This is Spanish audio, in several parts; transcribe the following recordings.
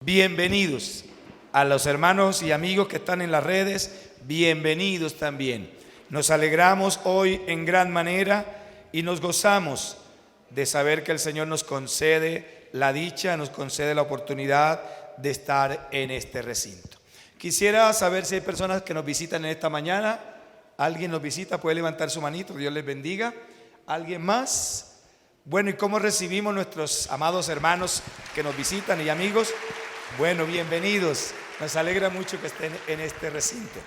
Bienvenidos a los hermanos y amigos que están en las redes, bienvenidos también. Nos alegramos hoy en gran manera y nos gozamos de saber que el Señor nos concede la dicha, nos concede la oportunidad de estar en este recinto. Quisiera saber si hay personas que nos visitan en esta mañana. ¿Alguien nos visita? Puede levantar su manito, Dios les bendiga. ¿Alguien más? Bueno, ¿y cómo recibimos nuestros amados hermanos que nos visitan y amigos? Bueno, bienvenidos. Nos alegra mucho que estén en este recinto.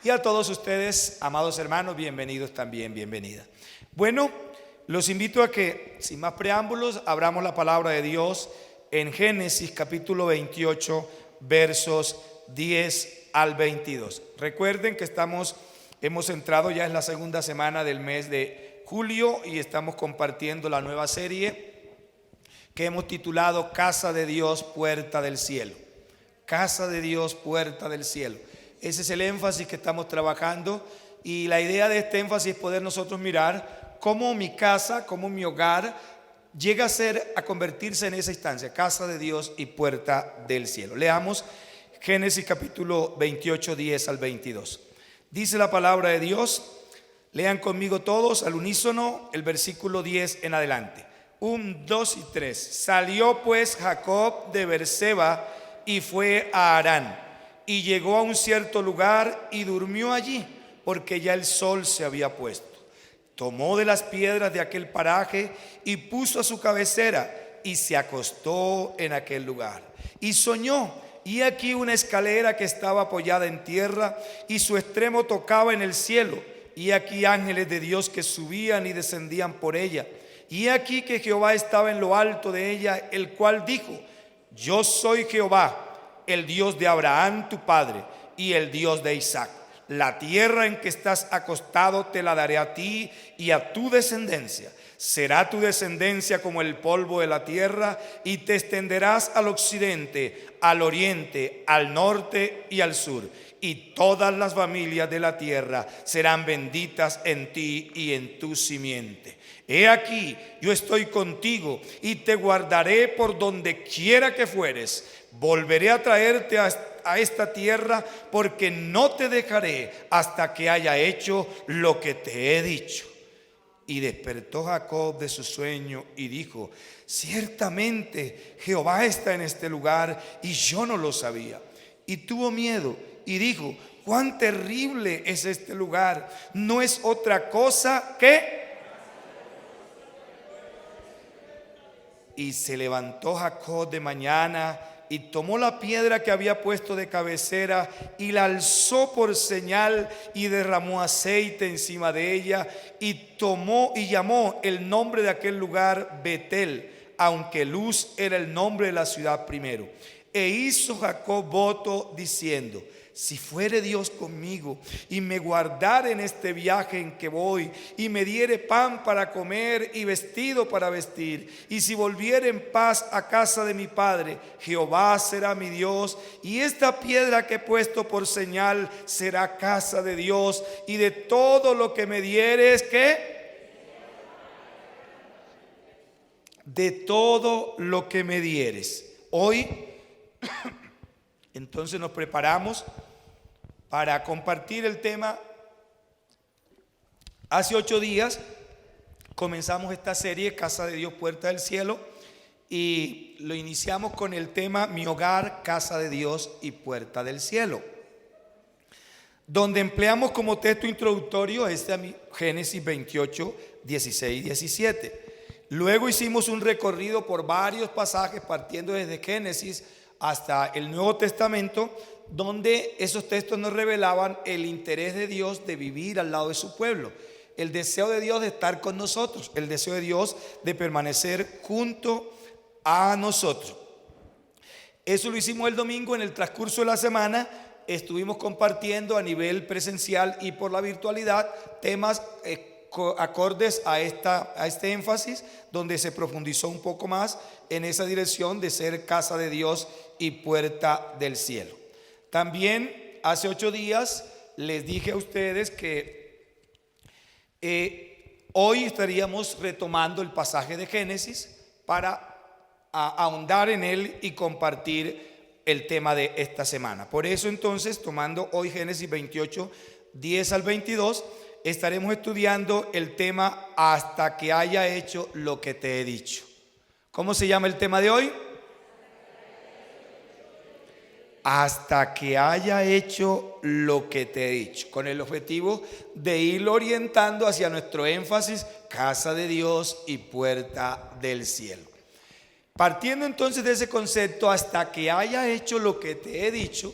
Y a todos ustedes, amados hermanos, bienvenidos también, bienvenida. Bueno, los invito a que, sin más preámbulos, abramos la palabra de Dios en Génesis capítulo 28, versos 10 al 22. Recuerden que hemos entrado ya en la segunda semana del mes de julio y estamos compartiendo la nueva serie que hemos titulado Casa de Dios, Puerta del Cielo. Casa de Dios, Puerta del Cielo. Ese es el énfasis que estamos trabajando, y la idea de este énfasis es poder nosotros mirar cómo mi casa, cómo mi hogar llega a convertirse en esa instancia, casa de Dios y puerta del cielo. Leamos Génesis capítulo 28, 10 al 22. Dice la palabra de Dios, lean conmigo todos al unísono el versículo 10 en adelante. 1, 2 y 3. Salió pues Jacob de Beerseba y fue a Harán, y llegó a un cierto lugar y durmió allí, porque ya el sol se había puesto. Tomó de las piedras de aquel paraje y puso a su cabecera, y se acostó en aquel lugar. Y soñó, y aquí una escalera que estaba apoyada en tierra, y su extremo tocaba en el cielo, y aquí ángeles de Dios que subían y descendían por ella. Y aquí que Jehová estaba en lo alto de ella, el cual dijo: Yo soy Jehová, el Dios de Abraham tu padre, y el Dios de Isaac. La tierra en que estás acostado te la daré a ti y a tu descendencia. Será tu descendencia como el polvo de la tierra, y te extenderás al occidente, al oriente, al norte y al sur. Y todas las familias de la tierra serán benditas en ti y en tu simiente. He aquí, yo estoy contigo y te guardaré por donde quiera que fueres. Volveré a traerte a esta tierra, porque no te dejaré hasta que haya hecho lo que te he dicho. Y despertó Jacob de su sueño y dijo: Ciertamente Jehová está en este lugar, y yo no lo sabía. Y tuvo miedo y dijo: Cuán terrible es este lugar. No es otra cosa que... Y se levantó Jacob de mañana y tomó la piedra que había puesto de cabecera y la alzó por señal, y derramó aceite encima de ella, y llamó el nombre de aquel lugar Betel, aunque Luz era el nombre de la ciudad primero. E hizo Jacob voto diciendo: Si fuere Dios conmigo y me guardare en este viaje en que voy, y me diere pan para comer y vestido para vestir, y si volviere en paz a casa de mi padre, Jehová será mi Dios, y esta piedra que he puesto por señal será casa de Dios, y de todo lo que me dieres, ¿qué? De todo lo que me dieres. Hoy entonces nos preparamos para compartir el tema. Hace 8 días comenzamos esta serie Casa de Dios, Puerta del Cielo, y lo iniciamos con el tema Mi hogar, Casa de Dios y Puerta del Cielo, donde empleamos como texto introductorio Génesis 28, 16 y 17. Luego hicimos un recorrido por varios pasajes partiendo desde Génesis hasta el Nuevo Testamento, donde esos textos nos revelaban el interés de Dios de vivir al lado de su pueblo, el deseo de Dios de estar con nosotros, el deseo de Dios de permanecer junto a nosotros. Eso lo hicimos el domingo. En el transcurso de la semana estuvimos compartiendo a nivel presencial y por la virtualidad temas acordes a este énfasis, donde se profundizó un poco más en esa dirección de ser casa de Dios y puerta del cielo. También hace 8 días les dije a ustedes que hoy estaríamos retomando el pasaje de Génesis para a ahondar en él y compartir el tema de esta semana. Por eso entonces, tomando hoy Génesis 28, 10 al 22, estaremos estudiando el tema hasta que haya hecho lo que te he dicho. ¿Cómo se llama el tema de hoy? Hasta que haya hecho lo que te he dicho, con el objetivo de irlo orientando hacia nuestro énfasis, casa de Dios y puerta del cielo. Partiendo entonces de ese concepto, hasta que haya hecho lo que te he dicho,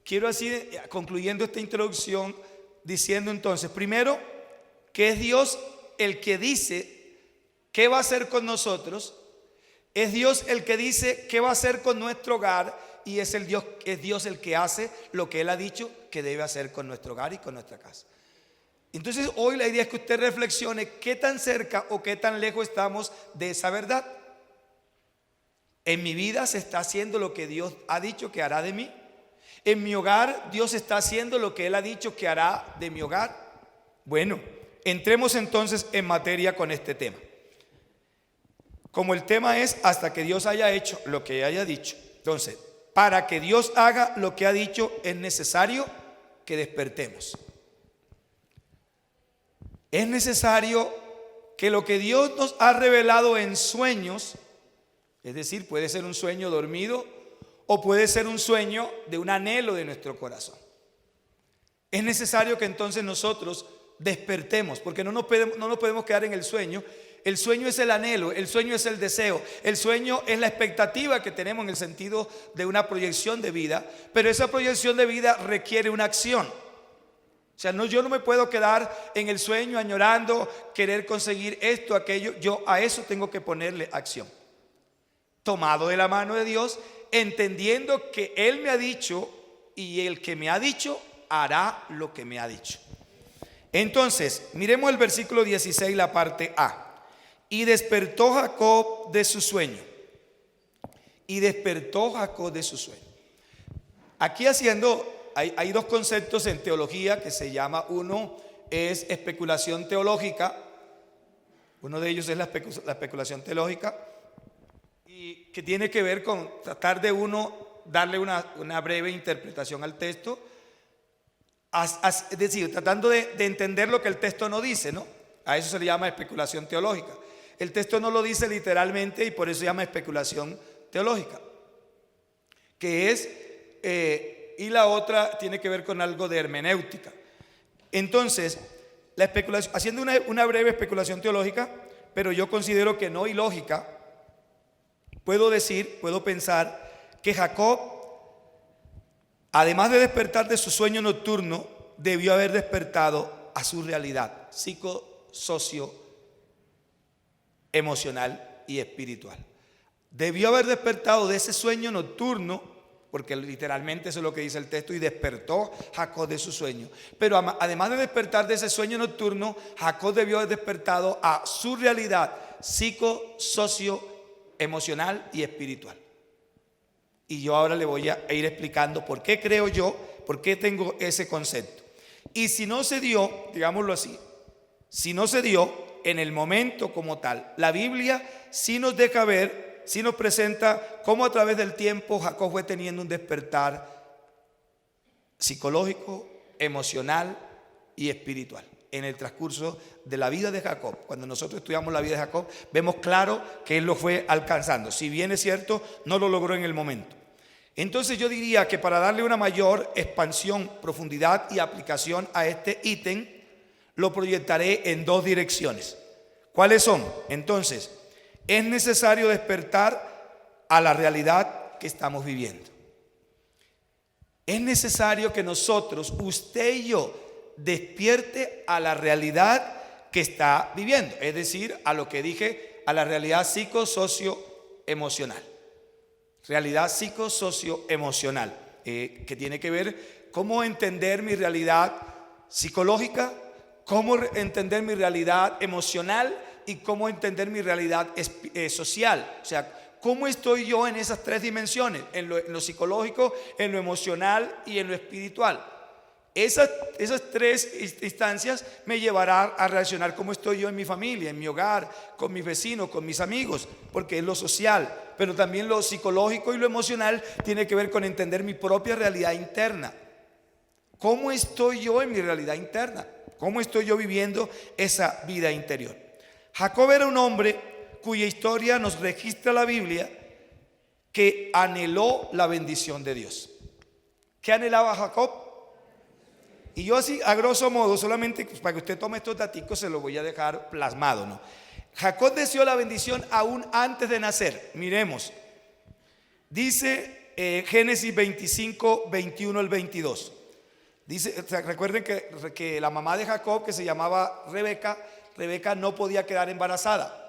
quiero así, concluyendo esta introducción, diciendo entonces, primero, que es Dios el que dice qué va a hacer con nosotros, es Dios el que dice qué va a hacer con nuestro hogar, y es Dios el que hace lo que Él ha dicho que debe hacer con nuestro hogar y con nuestra casa. Entonces hoy la idea es que usted reflexione qué tan cerca o qué tan lejos estamos de esa verdad. En mi vida se está haciendo lo que Dios ha dicho que hará de mí. En mi hogar Dios está haciendo lo que Él ha dicho que hará de mi hogar. Bueno, entremos entonces en materia con este tema. Como el tema es hasta que Dios haya hecho lo que haya dicho, entonces, para que Dios haga lo que ha dicho es necesario que despertemos. Es necesario que lo que Dios nos ha revelado en sueños, es decir, puede ser un sueño dormido o puede ser un sueño de un anhelo de nuestro corazón. Es necesario que entonces nosotros despertemos, porque no nos podemos quedar en el sueño. El sueño es el anhelo, el sueño es el deseo, el sueño es la expectativa que tenemos en el sentido de una proyección de vida, pero esa proyección de vida requiere una acción. O sea, yo no me puedo quedar en el sueño añorando, querer conseguir esto, aquello. Yo a eso tengo que ponerle acción. Tomado de la mano de Dios, entendiendo que Él me ha dicho y el que me ha dicho hará lo que me ha dicho. Entonces, miremos el versículo 16, la parte A. Y despertó Jacob de su sueño. Y despertó Jacob de su sueño. Aquí hay dos conceptos en teología que se llama, uno es especulación teológica. Uno de ellos es la especulación teológica, y que tiene que ver con tratar de uno darle una breve interpretación al texto, es decir, tratando de entender lo que el texto no dice, ¿no? A eso se le llama especulación teológica. El texto no lo dice literalmente y por eso se llama especulación teológica, que es, y la otra tiene que ver con algo de hermenéutica. Entonces, la especulación, haciendo una breve especulación teológica, pero yo considero que no ilógica, puedo pensar que Jacob, además de despertar de su sueño nocturno, debió haber despertado a su realidad psico-socio emocional y espiritual. Debió haber despertado de ese sueño nocturno, porque literalmente eso es lo que dice el texto, y despertó Jacob de su sueño. Pero además de despertar de ese sueño nocturno, Jacob debió haber despertado a su realidad psico, socio, emocional y espiritual. Y yo ahora le voy a ir explicando por qué creo yo, por qué tengo ese concepto. Y si no se dio, digámoslo así, si no se dio en el momento como tal, la Biblia sí nos deja ver, sí nos presenta cómo a través del tiempo Jacob fue teniendo un despertar psicológico, emocional y espiritual en el transcurso de la vida de Jacob. Cuando nosotros estudiamos la vida de Jacob, vemos claro que él lo fue alcanzando. Si bien es cierto, no lo logró en el momento. Entonces yo diría que para darle una mayor expansión, profundidad y aplicación a este ítem, lo proyectaré en dos direcciones. ¿Cuáles son? Entonces, es necesario despertar a la realidad que estamos viviendo. Es necesario que nosotros, usted y yo, despierte a la realidad que está viviendo. Es decir, a lo que dije, a la realidad psico-socio-emocional. Realidad psico-socio-emocional, que tiene que ver cómo entender mi realidad psicológica, cómo entender mi realidad emocional y cómo entender mi realidad social. O sea, cómo estoy yo en esas tres dimensiones, en lo psicológico, en lo emocional y en lo espiritual. Esas tres instancias me llevarán a reaccionar como estoy yo en mi familia, en mi hogar, con mis vecinos, con mis amigos, porque es lo social, pero también lo psicológico y lo emocional tiene que ver con entender mi propia realidad interna. ¿Cómo estoy yo en mi realidad interna? ¿Cómo estoy yo viviendo esa vida interior? Jacob era un hombre cuya historia nos registra la Biblia, que anheló la bendición de Dios. ¿Qué anhelaba Jacob? Y yo así, a grosso modo, solamente para que usted tome estos daticos, se los voy a dejar plasmado, ¿no? Jacob deseó la bendición aún antes de nacer. Miremos. Dice Génesis 25, 21 al 22. Dice, recuerden que la mamá de Jacob, que se llamaba Rebeca no podía quedar embarazada.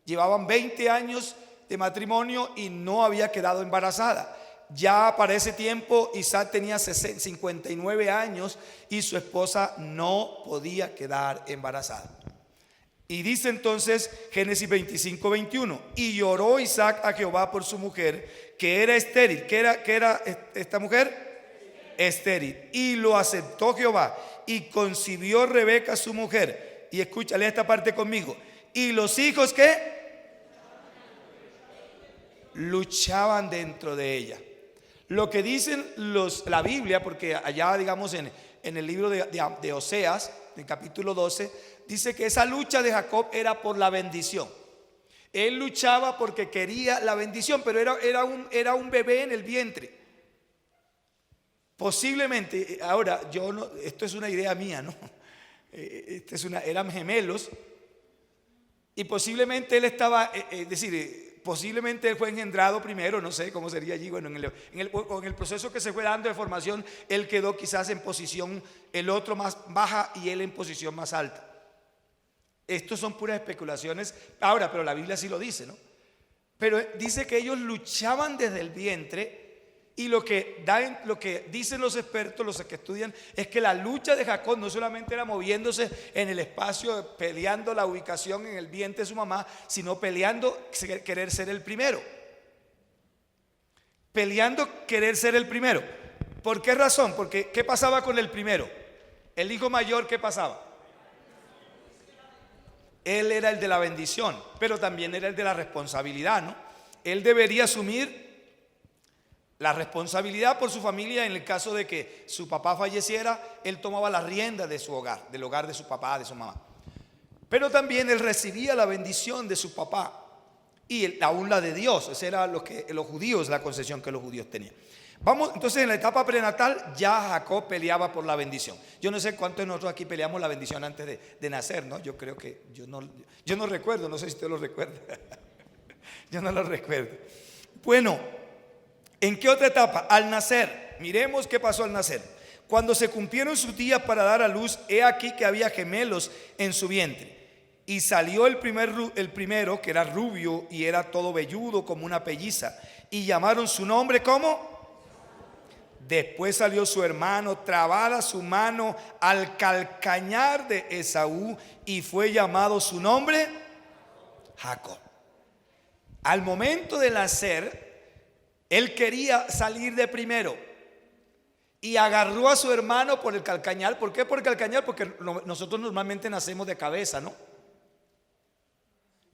Llevaban 20 años de matrimonio y no había quedado embarazada. Ya para ese tiempo Isaac tenía 59 años y su esposa no podía quedar embarazada. Y dice entonces Génesis 25, 21: y lloró Isaac a Jehová por su mujer, que era estéril. ¿Qué era esta mujer? Estéril. Y lo aceptó Jehová, y concibió Rebeca su mujer. Y escúchale esta parte conmigo. Y los hijos que luchaban dentro de ella. Lo que dicen la Biblia, porque allá digamos en el libro de Oseas, en capítulo 12, dice que esa lucha de Jacob era por la bendición. Él luchaba porque quería la bendición, pero era un bebé en el vientre. Posiblemente, ahora esto es una idea mía, ¿no? Eran gemelos, y posiblemente él estaba, posiblemente él fue engendrado primero, no sé cómo sería allí. Bueno, en el proceso que se fue dando de formación, él quedó quizás en posición, el otro más baja y él en posición más alta. Estos son puras especulaciones ahora, pero la Biblia sí lo dice, ¿no? Pero dice que ellos luchaban desde el vientre. Y lo que dicen los expertos, los que estudian, es que la lucha de Jacob no solamente era moviéndose en el espacio, peleando la ubicación en el vientre de su mamá, sino peleando querer ser el primero. Peleando querer ser el primero. ¿Por qué razón? Porque ¿qué pasaba con el primero? El hijo mayor, ¿qué pasaba? Él era el de la bendición, pero también era el de la responsabilidad, ¿no? Él debería asumir la responsabilidad por su familia. En el caso de que su papá falleciera, él tomaba la rienda de su hogar, del hogar de su papá, de su mamá. Pero también él recibía la bendición de su papá y aún la de Dios. Esa era los judíos, la concesión que los judíos tenían. Vamos, entonces en la etapa prenatal ya Jacob peleaba por la bendición. Yo no sé cuántos de nosotros aquí peleamos la bendición antes de nacer, ¿no? Yo creo que yo no recuerdo, no sé si usted lo recuerda. Yo no lo recuerdo. Bueno, ¿en qué otra etapa? Al nacer. Miremos qué pasó al nacer. Cuando se cumplieron sus días para dar a luz, he aquí que había gemelos en su vientre. Y salió el primero, que era rubio y era todo velludo como una pelliza. Y llamaron su nombre, ¿cómo? Después salió su hermano, trabada su mano al calcañar de Esaú, y fue llamado su nombre Jacob. Al momento de nacer, él quería salir de primero y agarró a su hermano por el calcañar. ¿Por qué por el calcañar? Porque nosotros normalmente nacemos de cabeza, ¿no?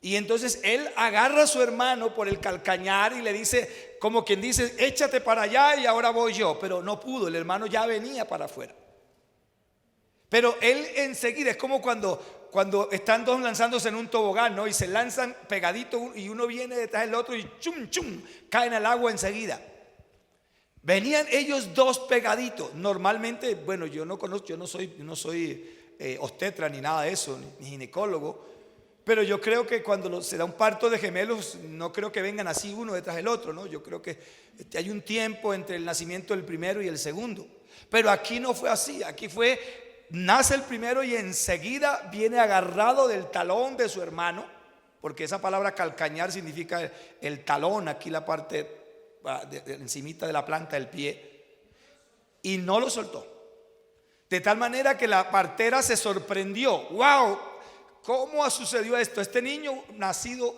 Y entonces él agarra a su hermano por el calcañar y le dice, como quien dice, échate para allá y ahora voy yo. Pero no pudo, el hermano ya venía para afuera. Pero él enseguida, es como cuando están dos lanzándose en un tobogán, ¿no? Y se lanzan pegaditos y uno viene detrás del otro y chum, chum, caen al agua enseguida. Venían ellos dos pegaditos. Normalmente, bueno, yo no soy obstetra ni nada de eso, ni ginecólogo. Pero yo creo que cuando se da un parto de gemelos, no creo que vengan así uno detrás del otro, ¿no? Yo creo que hay un tiempo entre el nacimiento del primero y el segundo. Pero aquí no fue así, aquí nace el primero y enseguida viene agarrado del talón de su hermano, porque esa palabra calcañar significa el talón, aquí la parte encimita de la planta del pie, y no lo soltó. De tal manera que la partera se sorprendió. ¡Wow! ¿Cómo sucedió esto? Este niño nacido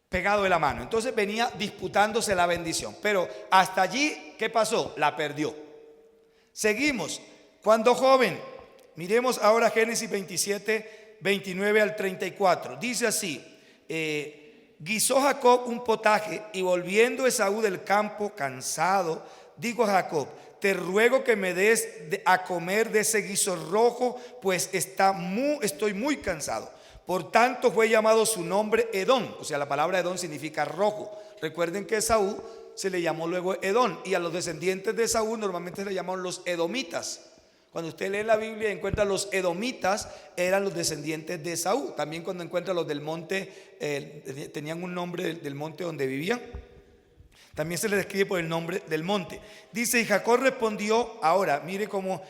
pegado de la mano. Entonces venía disputándose la bendición. Pero hasta allí, ¿qué pasó? La perdió. Seguimos. cuando joven. Miremos ahora Génesis 27, 29 al 34. Dice así: guisó Jacob un potaje, y volviendo Esaú del campo cansado, dijo a Jacob: te ruego que me des a comer de ese guiso rojo, pues estoy muy cansado. Por tanto fue llamado su nombre Edom. O sea, la palabra Edom significa rojo. Recuerden que Esaú se le llamó luego Edom, y a los descendientes de Esaú normalmente se le llaman los edomitas. Cuando usted lee la Biblia y encuentra los edomitas, eran los descendientes de Esaú. También cuando encuentra los del monte, tenían un nombre del monte donde vivían. También se les describe por el nombre del monte. Dice: y Jacob respondió. Ahora mire cómo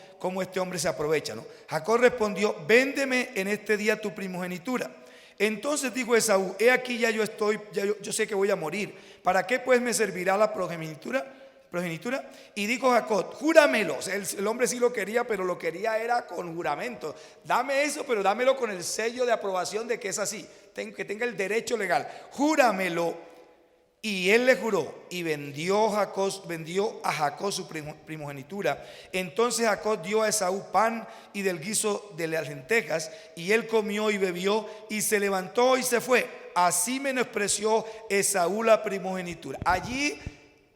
este hombre se aprovecha, ¿no? Jacob respondió: véndeme en este día tu primogenitura. Entonces dijo Esaú: he aquí ya yo sé que voy a morir. ¿Para qué pues me servirá la primogenitura? Y dijo Jacob: júramelo. O sea, el hombre sí lo quería, pero lo quería era con juramento. Dame eso, pero dámelo con el sello de aprobación de que es así, que tenga el derecho legal. Júramelo. Y él le juró, y vendió a Jacob su primogenitura. Entonces Jacob dio a Esaú pan y del guiso de las lentejas, y él comió y bebió, y se levantó y se fue. Así menospreció Esaú la primogenitura. Allí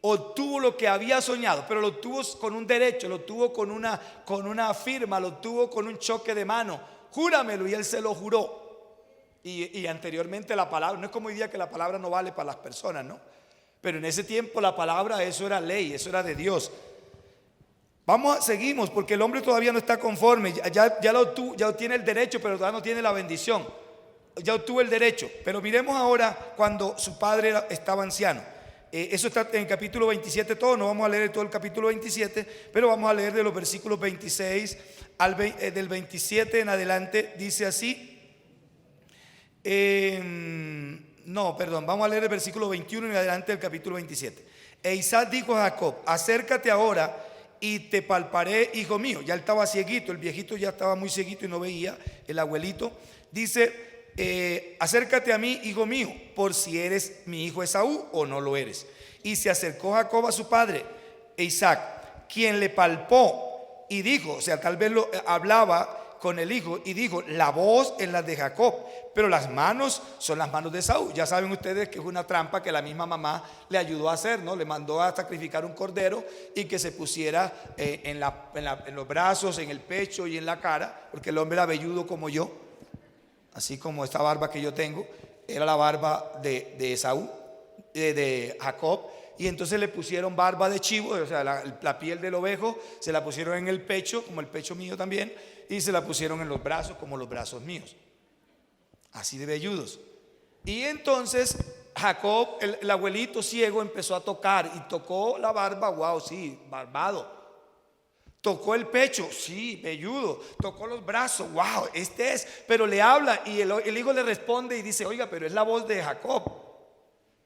obtuvo lo que había soñado, pero lo obtuvo con un derecho, lo obtuvo con una firma, lo obtuvo con un choque de mano. Júramelo, y él se lo juró. Y anteriormente la palabra, no es como hoy día que la palabra no vale para las personas, ¿no? Pero en ese tiempo la palabra, eso era ley, eso era de Dios. Seguimos, porque el hombre todavía no está conforme. Ya lo obtuvo, ya tiene el derecho, pero todavía no tiene la bendición. Ya obtuvo el derecho. Pero miremos ahora cuando su padre estaba anciano. Eso está en el capítulo 27 todo. No vamos a leer todo el capítulo 27, pero vamos a leer de los versículos 26 del 27 en adelante. Dice así. Vamos a leer el versículo 21 en adelante del capítulo 27. E Isaac dijo a Jacob: acércate ahora y te palparé, hijo mío. Ya él estaba cieguito, el viejito ya estaba muy cieguito y no veía, el abuelito. Dice: acércate a mí, hijo mío, por si eres mi hijo Esaú o no lo eres. Y se acercó Jacob a su padre Isaac, quien le palpó y dijo, o sea, tal vez hablaba con el hijo, y dijo: la voz es la de Jacob, pero las manos son las manos de Esaú. Ya saben ustedes que es una trampa que la misma mamá le ayudó a hacer, ¿no? Le mandó a sacrificar un cordero y que se pusiera en los brazos, en el pecho y en la cara, porque el hombre era velludo como yo, así como esta barba que yo tengo, era la barba de Esaú, de Jacob. Y entonces le pusieron barba de chivo, o sea, la piel del ovejo, se la pusieron en el pecho, como el pecho mío también, y se la pusieron en los brazos, como los brazos míos, así de velludos. Y entonces Jacob, el abuelito ciego, empezó a tocar, y tocó la barba, wow, sí, barbado. Tocó el pecho, sí, velludo. Tocó los brazos, wow, este es. Pero le habla, y el hijo le responde y dice: oiga, pero es la voz de Jacob.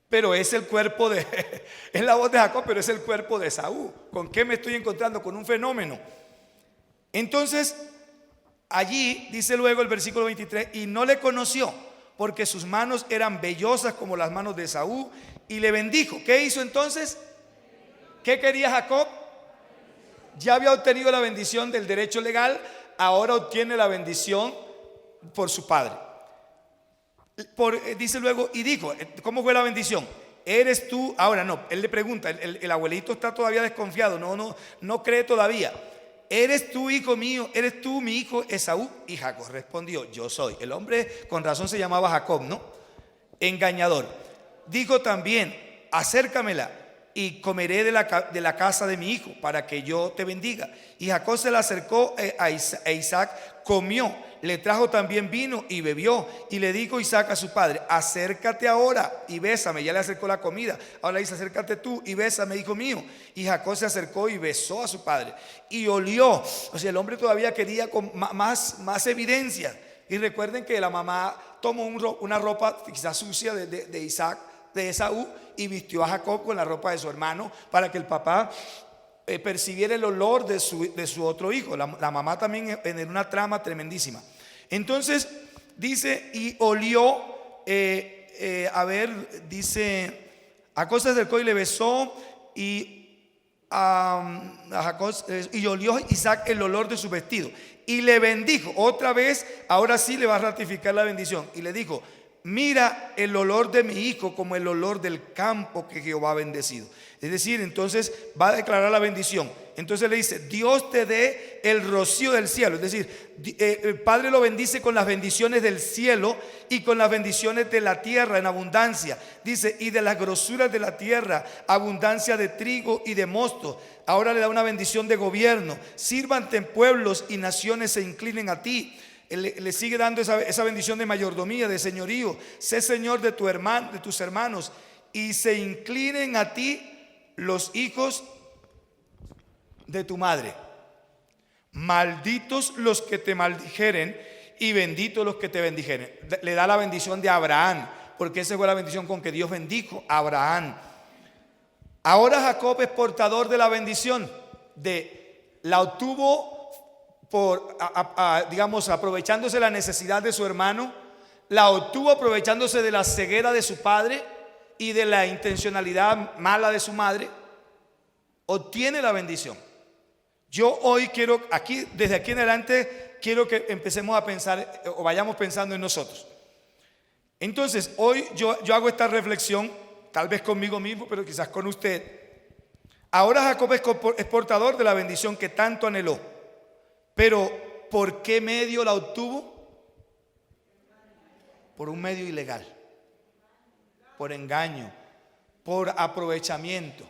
Pero es el cuerpo es la voz de Jacob, pero es el cuerpo de Esaú. ¿Con qué me estoy encontrando? Con un fenómeno. Entonces, allí dice luego el versículo 23: y no le conoció, porque sus manos eran vellosas como las manos de Esaú, y le bendijo. ¿Qué hizo entonces? ¿Qué quería Jacob? Ya había obtenido la bendición del derecho legal, ahora obtiene la bendición por su padre. Dice luego: y dijo, ¿cómo fue la bendición? Eres tú. Ahora no, él le pregunta, el abuelito está todavía desconfiado, no cree todavía. ¿Eres tú, hijo mío? ¿Eres tú mi hijo Esaú? Y Jacob respondió: yo soy. El hombre con razón se llamaba Jacob, ¿no? Engañador. Dijo también: acércamela y comeré de la casa de mi hijo, para que yo te bendiga. Y Jacob se le acercó a Isaac, comió, le trajo también vino y bebió. Y le dijo Isaac a su padre: acércate ahora y bésame. Ya le acercó la comida, ahora le dice: acércate tú y bésame, hijo mío. Y Jacob se acercó y besó a su padre, y olió. O sea, el hombre todavía quería con más evidencia. Y recuerden que la mamá tomó una ropa quizás sucia de Isaac, de Esaú, y vistió a Jacob con la ropa de su hermano, para que el papá percibiera el olor de su otro hijo. La mamá también en una trama tremendísima. Entonces dice: y olió, dice: Jacob se acercó y le besó, y a Jacob, y olió Isaac el olor de su vestido y le bendijo. Otra vez, ahora sí le va a ratificar la bendición y le dijo: mira el olor de mi hijo como el olor del campo que Jehová ha bendecido. Es decir, entonces va a declarar la bendición. Entonces le dice: Dios te dé el rocío del cielo. Es decir, el Padre lo bendice con las bendiciones del cielo y con las bendiciones de la tierra en abundancia. Dice: y de las grosuras de la tierra, abundancia de trigo y de mosto. Ahora le da una bendición de gobierno. Sírvante en pueblos y naciones se inclinen a ti. Le sigue dando esa bendición de mayordomía, de señorío. Sé señor de tus hermanos, y se inclinen a ti los hijos de tu madre. Malditos los que te maldijeren y benditos los que te bendijeren. Le da la bendición de Abraham, porque esa fue la bendición con que Dios bendijo a Abraham. Ahora Jacob es portador de la bendición. La obtuvo digamos, aprovechándose la necesidad de su hermano. La obtuvo aprovechándose de la ceguera de su padre y de la intencionalidad mala de su madre. Obtiene la bendición. Yo hoy quiero, desde aquí en adelante, quiero que empecemos a pensar, o vayamos pensando en nosotros. Entonces, hoy yo hago esta reflexión, tal vez conmigo mismo, pero quizás con usted. Ahora Jacob es portador de la bendición que tanto anheló. Pero, ¿por qué medio la obtuvo? Por un medio ilegal, por engaño, por aprovechamiento.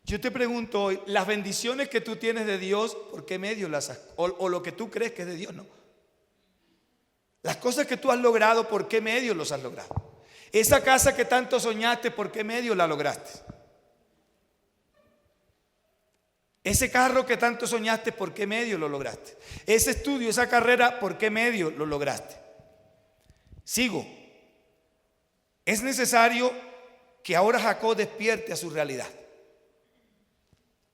Yo te pregunto hoy, las bendiciones que tú tienes de Dios, ¿por qué medio las has, o lo que tú crees que es de Dios? No. Las cosas que tú has logrado, ¿por qué medio los has logrado? Esa casa que tanto soñaste, ¿por qué medio la lograste? Ese carro que tanto soñaste, ¿por qué medio lo lograste? Ese estudio, esa carrera, ¿por qué medio lo lograste? Sigo. Es necesario que ahora Jacob despierte a su realidad.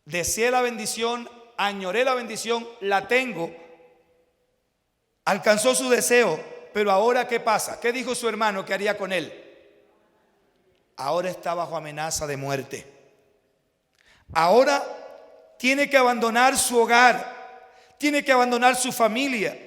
Deseé la bendición, añoré la bendición, la tengo, alcanzó su deseo, pero ahora ¿qué pasa? ¿Qué dijo su hermano que haría con él? Ahora está bajo amenaza de muerte. Ahora tiene que abandonar su hogar, tiene que abandonar su familia,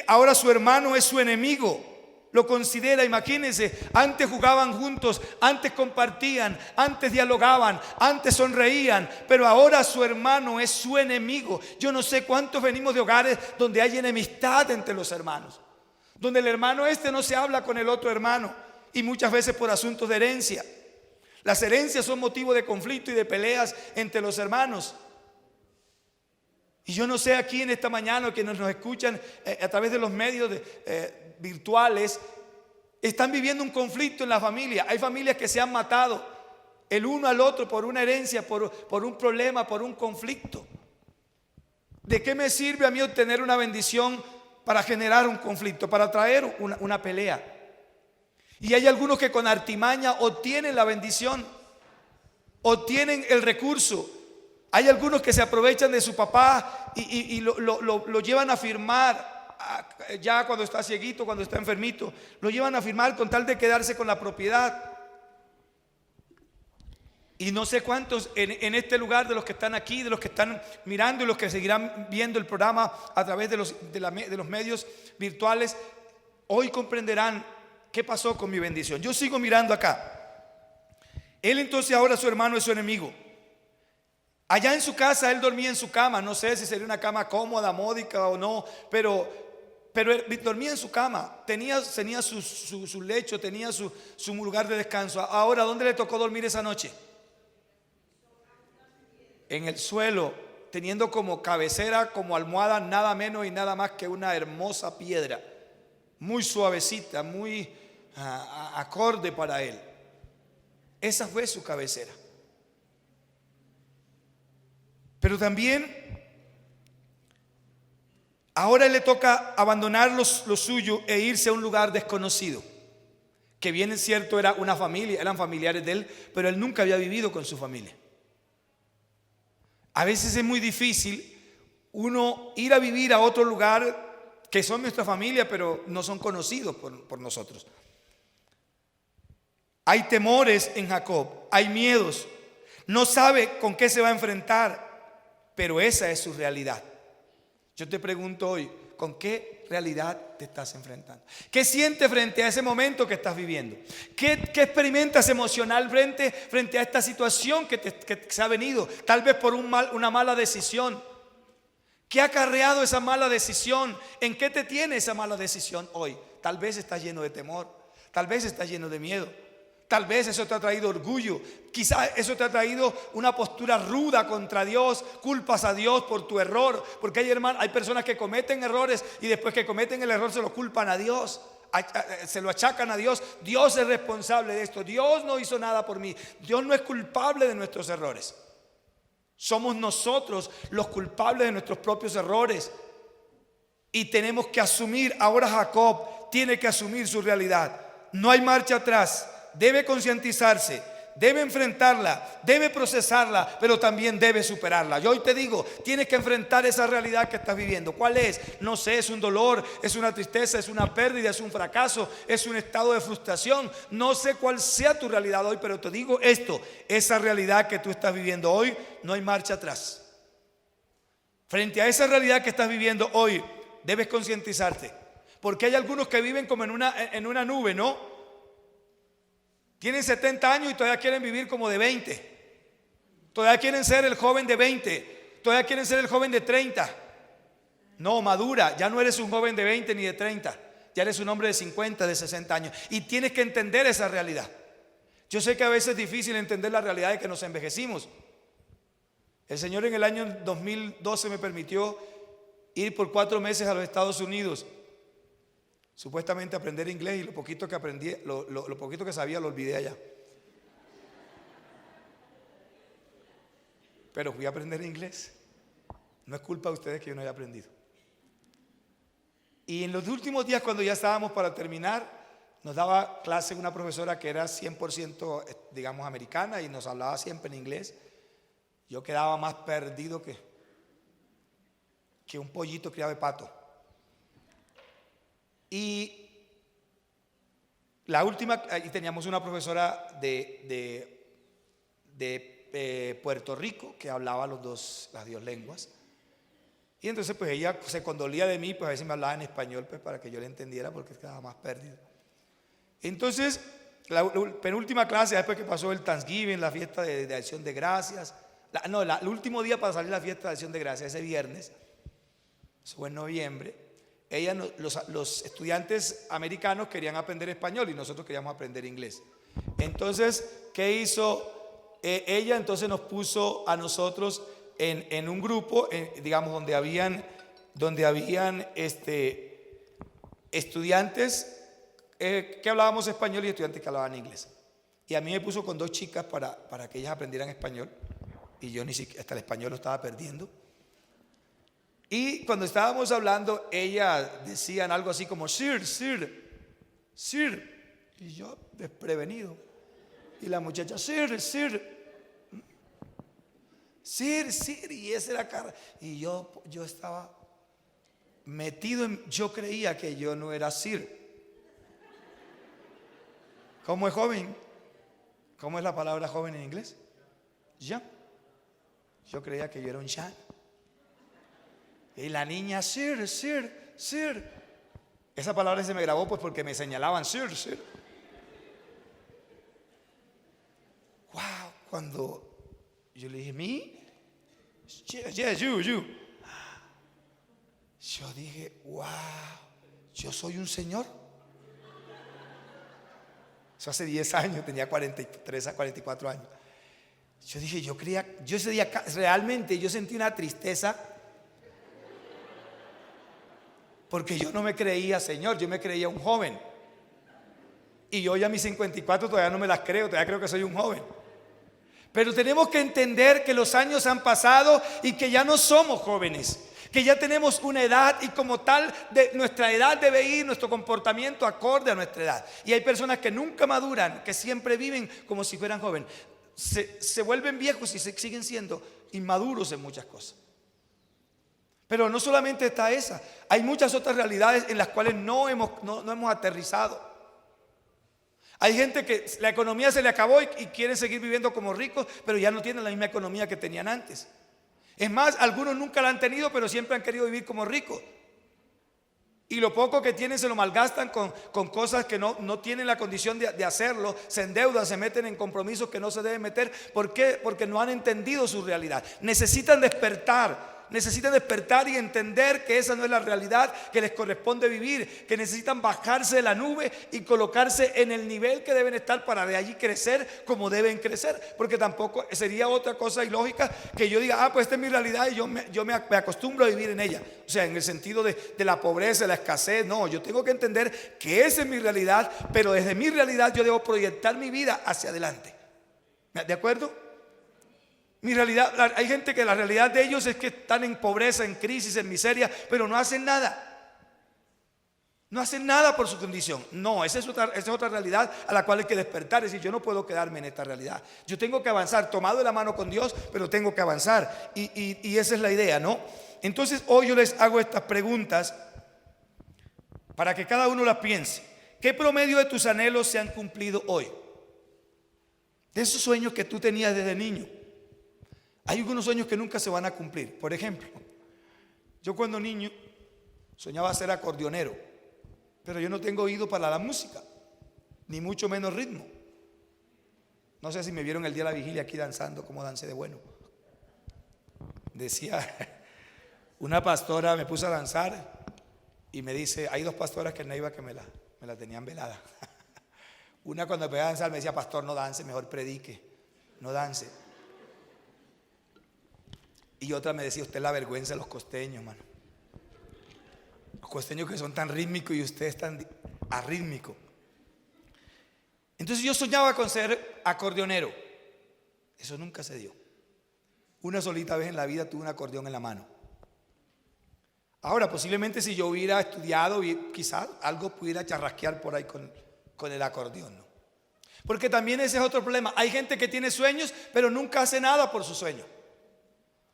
ahora su hermano es su enemigo. Lo considera, imagínense, antes jugaban juntos, antes compartían, antes dialogaban, antes sonreían, pero ahora su hermano es su enemigo. Yo no sé cuántos venimos de hogares donde hay enemistad entre los hermanos, donde el hermano no se habla con el otro hermano, y muchas veces por asuntos de herencia. Las herencias son motivo de conflicto y de peleas entre los hermanos. Y yo no sé, aquí en esta mañana, que nos escuchan a través de los medios virtuales, están viviendo un conflicto en la familia. Hay familias que se han matado el uno al otro por una herencia, por un problema, por un conflicto. ¿De qué me sirve a mí obtener una bendición para generar un conflicto, para traer una pelea? Y hay algunos que con artimaña obtienen la bendición, obtienen el recurso. Hay algunos que se aprovechan de su papá y lo llevan a firmar, ya cuando está cieguito, cuando está enfermito, lo llevan a firmar con tal de quedarse con la propiedad. Y no sé cuántos en este lugar, de los que están aquí, de los que están mirando y los que seguirán viendo el programa a través de los medios virtuales, hoy comprenderán qué pasó con mi bendición. Yo sigo mirando acá. Él entonces, ahora su hermano es su enemigo. Allá en su casa él dormía en su cama. No sé si sería una cama cómoda, módica o no, pero él dormía en su cama. Tenía su lecho, tenía su lugar de descanso. Ahora, ¿dónde le tocó dormir esa noche? En el suelo, teniendo como cabecera, como almohada, nada menos y nada más que una hermosa piedra, muy suavecita, muy acorde para él. Esa fue su cabecera. Pero también ahora le toca abandonar lo suyo e irse a un lugar desconocido, que bien es cierto, era una familia, eran familiares de él, pero él nunca había vivido con su familia. A veces es muy difícil uno ir a vivir a otro lugar que son nuestra familia, pero no son conocidos por nosotros. Hay temores en Jacob, hay miedos. No sabe con qué se va a enfrentar, pero esa es su realidad. Yo te pregunto hoy, ¿con qué realidad te estás enfrentando? ¿Qué sientes frente a ese momento que estás viviendo? ¿Qué experimentas emocional frente a esta situación que se ha venido? Tal vez por una mala decisión. ¿Qué ha acarreado esa mala decisión? ¿En qué te tiene esa mala decisión hoy? Tal vez estás lleno de temor, tal vez estás lleno de miedo, tal vez eso te ha traído orgullo, quizás eso te ha traído una postura ruda contra Dios, culpas a Dios por tu error, porque hay personas que cometen errores y después que cometen el error se lo culpan a Dios, se lo achacan a Dios. Dios es responsable de esto, Dios no hizo nada por mí, Dios no es culpable de nuestros errores. Somos nosotros los culpables de nuestros propios errores y tenemos que asumir. Ahora Jacob tiene que asumir su realidad. No hay marcha atrás. Debe concientizarse, debe enfrentarla, debe procesarla, pero también debe superarla. Yo hoy te digo, tienes que enfrentar esa realidad que estás viviendo. ¿Cuál es? No sé, es un dolor, es una tristeza, es una pérdida, es un fracaso, es un estado de frustración. No sé cuál sea tu realidad hoy, pero te digo esto, esa realidad que tú estás viviendo hoy, no hay marcha atrás. Frente a esa realidad que estás viviendo hoy, debes concientizarte, porque hay algunos que viven como en una nube, ¿no? Tienen 70 años y todavía quieren vivir como de 20. Todavía quieren ser el joven de 20. Todavía quieren ser el joven de 30. No, madura. Ya no eres un joven de 20 ni de 30. Ya eres un hombre de 50, de 60 años. Y tienes que entender esa realidad. Yo sé que a veces es difícil entender la realidad de que nos envejecimos. El Señor en el año 2012 me permitió ir por 4 meses a los Estados Unidos. Supuestamente aprender inglés, y lo poquito que aprendí, lo poquito que sabía lo olvidé allá. Pero fui a aprender inglés. No es culpa de ustedes que yo no haya aprendido. Y en los últimos días, cuando ya estábamos para terminar, nos daba clase una profesora que era 100% digamos americana y nos hablaba siempre en inglés. Yo quedaba más perdido que un pollito criado de pato. Y teníamos una profesora de Puerto Rico que hablaba las dos lenguas. Y entonces pues ella se condolía de mí, pues a veces me hablaba en español pues para que yo le entendiera, porque quedaba más perdido. Entonces la penúltima clase, después que pasó el Thanksgiving, la fiesta de acción de gracias, el último día para salir la fiesta de acción de gracias, ese viernes, eso fue en noviembre. Los estudiantes americanos querían aprender español y nosotros queríamos aprender inglés. Entonces, ¿qué hizo? Ella entonces nos puso a nosotros en un grupo, digamos, donde habían estudiantes que hablábamos español y estudiantes que hablaban inglés. Y a mí me puso con 2 chicas para que ellas aprendieran español, y yo ni siquiera hasta el español lo estaba perdiendo. Y cuando estábamos hablando, ellas decían algo así como sir, y yo desprevenido, y la muchacha sir, y esa era cara, y yo estaba metido yo creía que yo no era sir. ¿Cómo es joven? ¿Cómo es la palabra joven en inglés? Young. Yo creía que yo era un young. Y la niña, sir. Esa palabra se me grabó pues porque me señalaban, sir. Wow, cuando yo le dije, ¿me? Yeah, you. Yo dije, wow, yo soy un señor. Eso hace 10 años, tenía 43 a 44 años. Yo dije, yo ese día realmente yo sentí una tristeza. Porque yo no me creía señor, yo me creía un joven. Y yo ya a mis 54 todavía no me las creo, todavía creo que soy un joven. Pero tenemos que entender que los años han pasado y que ya no somos jóvenes, que ya tenemos una edad, y como tal nuestra edad debe ir, nuestro comportamiento acorde a nuestra edad. Y hay personas que nunca maduran, que siempre viven como si fueran jóvenes. Se vuelven viejos y siguen siendo inmaduros en muchas cosas. Pero no solamente está esa, hay muchas otras realidades en las cuales no hemos aterrizado. Hay gente que la economía se le acabó y quieren seguir viviendo como ricos, pero ya no tienen la misma economía que tenían antes. Es más, algunos nunca la han tenido, pero siempre han querido vivir como ricos. Y lo poco que tienen se lo malgastan con cosas que no tienen la condición de hacerlo. Se endeudan, se meten en compromisos que no se deben meter. ¿Por qué? Porque no han entendido su realidad. Necesitan despertar y entender que esa no es la realidad que les corresponde vivir, que necesitan bajarse de la nube y colocarse en el nivel que deben estar para de allí crecer como deben crecer. Porque tampoco sería otra cosa ilógica que yo diga, pues esta es mi realidad y yo me acostumbro a vivir en ella. O sea, en el sentido de la pobreza, de la escasez. No, yo tengo que entender que esa es mi realidad, pero desde mi realidad yo debo proyectar mi vida hacia adelante. ¿De acuerdo? Mi realidad, hay gente que la realidad de ellos es que están en pobreza, en crisis, en miseria, pero no hacen nada. No hacen nada por su condición. No, esa es otra realidad a la cual hay que despertar. Es decir, yo no puedo quedarme en esta realidad. Yo tengo que avanzar, tomado de la mano con Dios, pero tengo que avanzar. Y esa es la idea, ¿no? Entonces hoy yo les hago estas preguntas para que cada uno las piense. ¿Qué promedio de tus anhelos se han cumplido hoy? De esos sueños que tú tenías desde niño. Hay algunos sueños que nunca se van a cumplir. Por ejemplo, yo cuando niño soñaba ser acordeonero, pero yo no tengo oído para la música, ni mucho menos ritmo. No sé si me vieron el día de la vigilia aquí danzando, como dancé de bueno. Decía, una pastora me puso a danzar y me dice, hay dos pastoras que en Neiva que me la tenían velada. Una cuando empecé a danzar me decía, pastor, no dance, mejor predique, no dance. Y otra me decía, usted la vergüenza de los costeños, mano. Los costeños que son tan rítmicos y usted es tan arrítmico. Entonces yo soñaba con ser acordeonero. Eso nunca se dio. Una solita vez en la vida tuve un acordeón en la mano. Ahora, posiblemente si yo hubiera estudiado, quizás algo pudiera charrasquear por ahí con el acordeón, ¿no? Porque también ese es otro problema. Hay gente que tiene sueños, pero nunca hace nada por su sueño.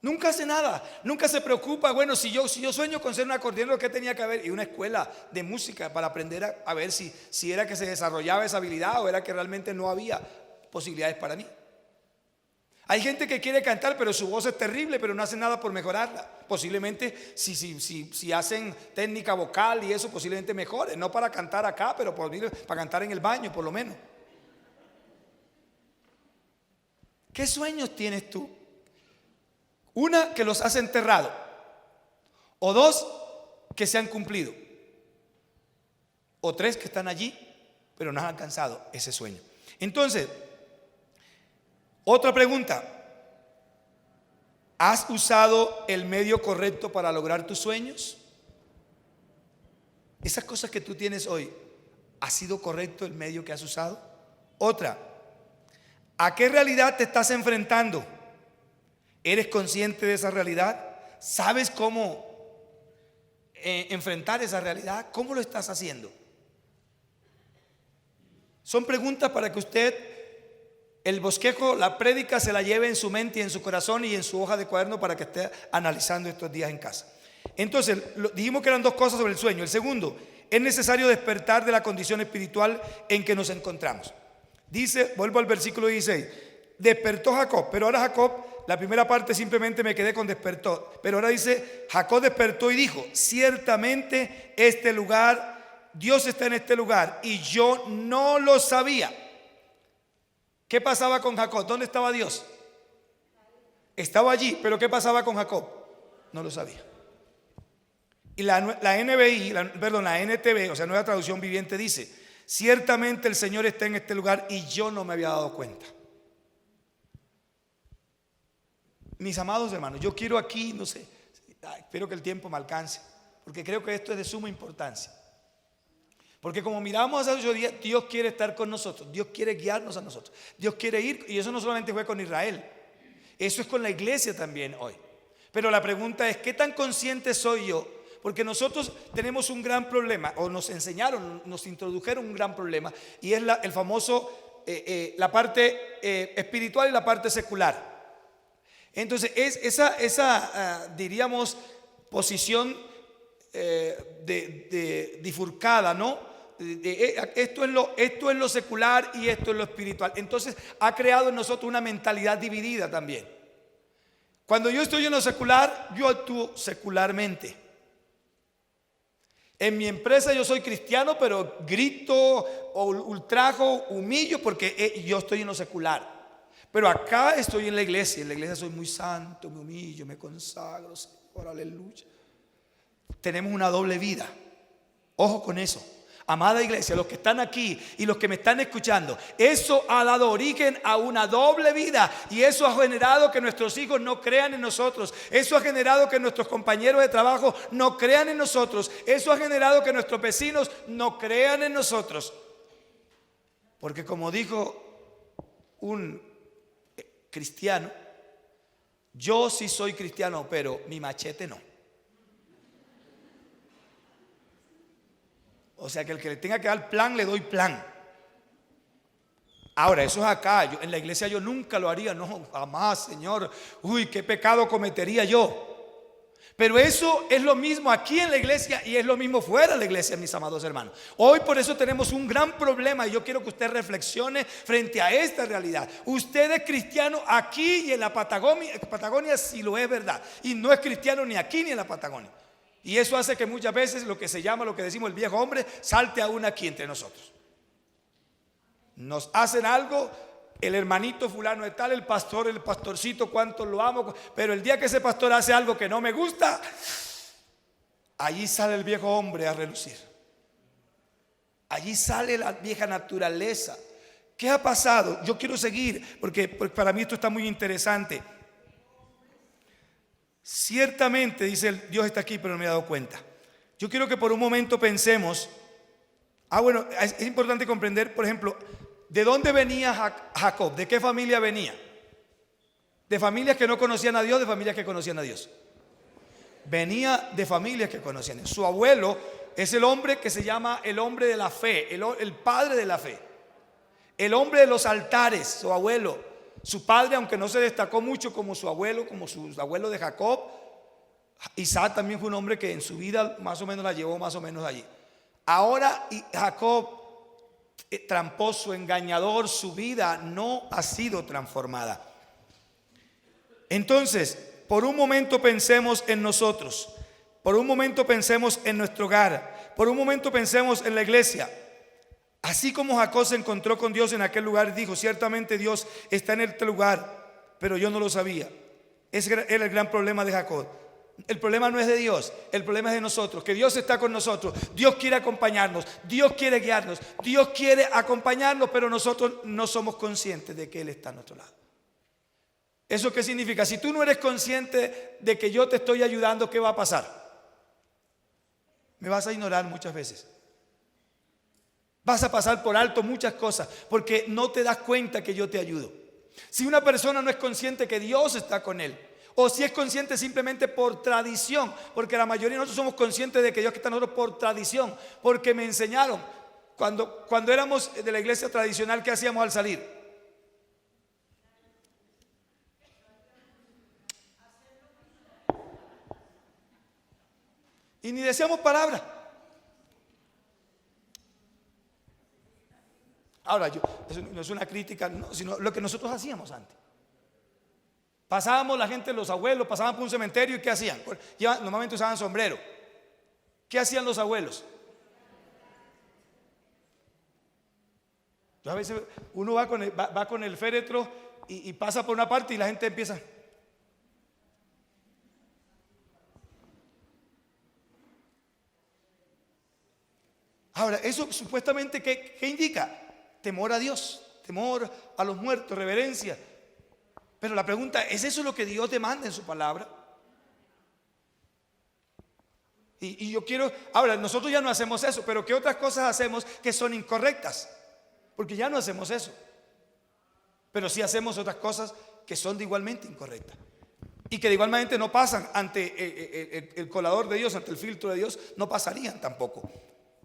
Nunca hace nada, nunca se preocupa. Bueno, si yo sueño con ser un acordeonero, ¿qué tenía que haber? Y una escuela de música para aprender a ver si era que se desarrollaba esa habilidad o era que realmente no había posibilidades para mí. Hay gente que quiere cantar, pero su voz es terrible, pero no hace nada por mejorarla. Posiblemente si hacen técnica vocal y eso, posiblemente mejore. No para cantar acá, pero para cantar en el baño por lo menos. ¿Qué sueños tienes tú? Una, que los has enterrado. O dos, que se han cumplido. O tres, que están allí, pero no han alcanzado ese sueño. Entonces, otra pregunta. ¿Has usado el medio correcto para lograr tus sueños? Esas cosas que tú tienes hoy, ¿ha sido correcto el medio que has usado? Otra, ¿a qué realidad te estás enfrentando? ¿Eres consciente de esa realidad? ¿Sabes cómo enfrentar esa realidad? ¿Cómo lo estás haciendo? Son preguntas para que usted, el bosquejo, la prédica, se la lleve en su mente y en su corazón y en su hoja de cuaderno para que esté analizando estos días en casa. Entonces, dijimos que eran dos cosas sobre el sueño. El segundo, es necesario despertar de la condición espiritual en que nos encontramos. Dice, vuelvo al versículo 16, despertó Jacob, pero ahora Jacob, la primera parte simplemente me quedé con despertó, pero ahora dice, Jacob despertó y dijo, ciertamente este lugar, Dios está en este lugar y yo no lo sabía. ¿Qué pasaba con Jacob? ¿Dónde estaba Dios? Estaba allí, pero ¿qué pasaba con Jacob? No lo sabía. Y la NTV, o sea, Nueva Traducción Viviente dice, ciertamente el Señor está en este lugar y yo no me había dado cuenta. Mis amados hermanos, yo quiero aquí, no sé, espero que el tiempo me alcance, porque creo que esto es de suma importancia. Porque como miramos hace 8 días, Dios quiere estar con nosotros, Dios quiere guiarnos a nosotros, Dios quiere ir, y eso no solamente fue con Israel, eso es con la iglesia también hoy. Pero la pregunta es, ¿qué tan consciente soy yo? Porque nosotros tenemos un gran problema, o nos enseñaron, nos introdujeron un gran problema, y es el famoso, la parte espiritual y la parte secular. Entonces es esa diríamos, posición bifurcada, ¿no? Esto es lo secular y esto es lo espiritual. Entonces ha creado en nosotros una mentalidad dividida también. Cuando yo estoy en lo secular, yo actúo secularmente. En mi empresa yo soy cristiano, pero grito o ultrajo, humillo porque yo estoy en lo secular. Pero acá estoy en la iglesia soy muy santo, me humillo, me consagro, Señor, aleluya. Tenemos una doble vida. Ojo con eso. Amada iglesia, los que están aquí y los que me están escuchando, eso ha dado origen a una doble vida y eso ha generado que nuestros hijos no crean en nosotros. Eso ha generado que nuestros compañeros de trabajo no crean en nosotros. Eso ha generado que nuestros vecinos no crean en nosotros. Porque como dijo un cristiano, yo sí soy cristiano, pero mi machete no. O sea que el que le tenga que dar plan, le doy plan. Ahora, eso es acá. En la iglesia yo nunca lo haría. No, jamás, Señor. Uy, qué pecado cometería yo. Pero eso es lo mismo aquí en la iglesia y es lo mismo fuera de la iglesia, mis amados hermanos. Hoy por eso tenemos un gran problema y yo quiero que usted reflexione frente a esta realidad. Usted es cristiano aquí y en la Patagonia sí lo es, verdad. Y no es cristiano ni aquí ni en la Patagonia. Y eso hace que muchas veces lo que se llama, lo que decimos el viejo hombre, salte aún aquí entre nosotros. Nos hacen algo, el hermanito fulano de tal, el pastor, el pastorcito, cuánto lo amo. Pero el día que ese pastor hace algo que no me gusta, allí sale el viejo hombre a relucir. Allí sale la vieja naturaleza. ¿Qué ha pasado? Yo quiero seguir porque para mí esto está muy interesante. Ciertamente, dice Dios está aquí, pero no me he dado cuenta. Yo quiero que por un momento pensemos. Bueno, es importante comprender, por ejemplo, ¿de dónde venía Jacob? ¿De qué familia venía? ¿De familias que no conocían a Dios? ¿De familias que conocían a Dios? Venía de familias que conocían a Dios. Su abuelo es el hombre que se llama el hombre de la fe, el padre de la fe, el hombre de los altares, su abuelo. Su padre, aunque no se destacó mucho como su abuelo de Jacob, Isaac también fue un hombre que en su vida más o menos la llevó más o menos allí. Ahora Jacob, tramposo, engañador, su vida no ha sido transformada. Entonces, por un momento pensemos en nosotros, por un momento pensemos en nuestro hogar, por un momento pensemos en la iglesia. Así como Jacob se encontró con Dios en aquel lugar y dijo, ciertamente Dios está en este lugar, pero yo no lo sabía. Ese era el gran problema de Jacob. El problema no es de Dios, el problema es de nosotros, que Dios está con nosotros, Dios quiere acompañarnos, Dios quiere guiarnos, Dios quiere acompañarnos, pero nosotros no somos conscientes de que Él está a nuestro lado. ¿Eso qué significa? Si tú no eres consciente de que yo te estoy ayudando, ¿qué va a pasar? Me vas a ignorar muchas veces. Vas a pasar por alto muchas cosas porque no te das cuenta que yo te ayudo. Si una persona no es consciente que Dios está con él, o si es consciente simplemente por tradición, porque la mayoría de nosotros somos conscientes de que Dios está con nosotros por tradición, porque me enseñaron cuando éramos de la iglesia tradicional, ¿qué hacíamos al salir? Y ni decíamos palabra. Ahora, eso no es una crítica, no, sino lo que nosotros hacíamos antes. Pasábamos la gente, los abuelos, pasaban por un cementerio y ¿qué hacían? Normalmente usaban sombrero. ¿Qué hacían los abuelos? A veces uno va con el féretro y pasa por una parte y la gente empieza. Ahora, eso supuestamente, ¿qué indica? Temor a Dios, temor a los muertos, reverencia. Pero la pregunta, ¿es eso lo que Dios demanda en su palabra? Y yo quiero, ahora nosotros ya no hacemos eso, pero ¿qué otras cosas hacemos que son incorrectas? Porque ya no hacemos eso. Pero sí hacemos otras cosas que son de igualmente incorrectas. Y que de igualmente no pasan ante el colador de Dios, ante el filtro de Dios, no pasarían tampoco.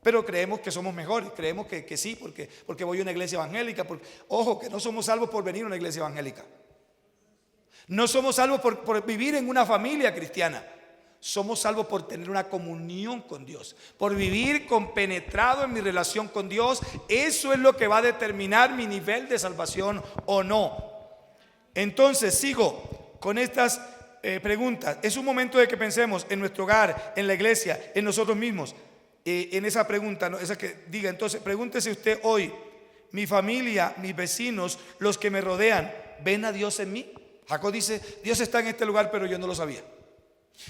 Pero creemos que somos mejores, creemos que sí, porque voy a una iglesia evangélica. Ojo, que no somos salvos por venir a una iglesia evangélica. No somos salvos por vivir en una familia cristiana. Somos salvos por tener una comunión con Dios, por vivir compenetrado en mi relación con Dios. Eso es lo que va a determinar mi nivel de salvación o no. Entonces sigo con estas preguntas. Es un momento de que pensemos en nuestro hogar, en la iglesia, en nosotros mismos. En esa pregunta, ¿no? Esa que diga, entonces pregúntese usted hoy: mi familia, mis vecinos, los que me rodean, ¿ven a Dios en mí? Jacob dice: Dios está en este lugar, pero yo no lo sabía.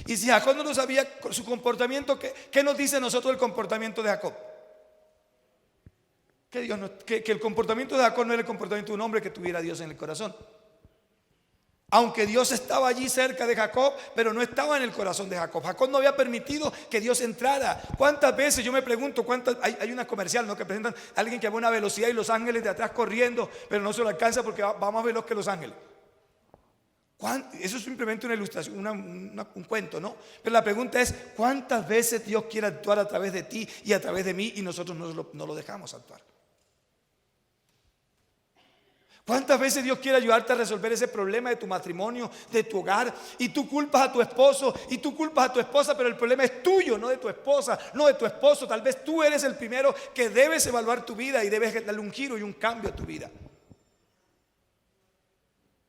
Y si Jacob no lo sabía, su comportamiento, ¿qué nos dice a nosotros el comportamiento de Jacob? Que el comportamiento de Jacob no era el comportamiento de un hombre que tuviera a Dios en el corazón. Aunque Dios estaba allí cerca de Jacob, pero no estaba en el corazón de Jacob. Jacob no había permitido que Dios entrara. ¿Cuántas veces, yo me pregunto, hay una comercial, ¿no?, que presentan a alguien que va a una velocidad y los ángeles de atrás corriendo, pero no se lo alcanza porque va más veloz que los ángeles? Eso es simplemente una ilustración, un cuento, ¿no? Pero la pregunta es: ¿cuántas veces Dios quiere actuar a través de ti y a través de mí y nosotros no lo dejamos actuar? ¿Cuántas veces Dios quiere ayudarte a resolver ese problema de tu matrimonio, de tu hogar, y tú culpas a tu esposo y tú culpas a tu esposa, pero el problema es tuyo, no de tu esposa, no de tu esposo? Tal vez tú eres el primero que debes evaluar tu vida y debes darle un giro y un cambio a tu vida.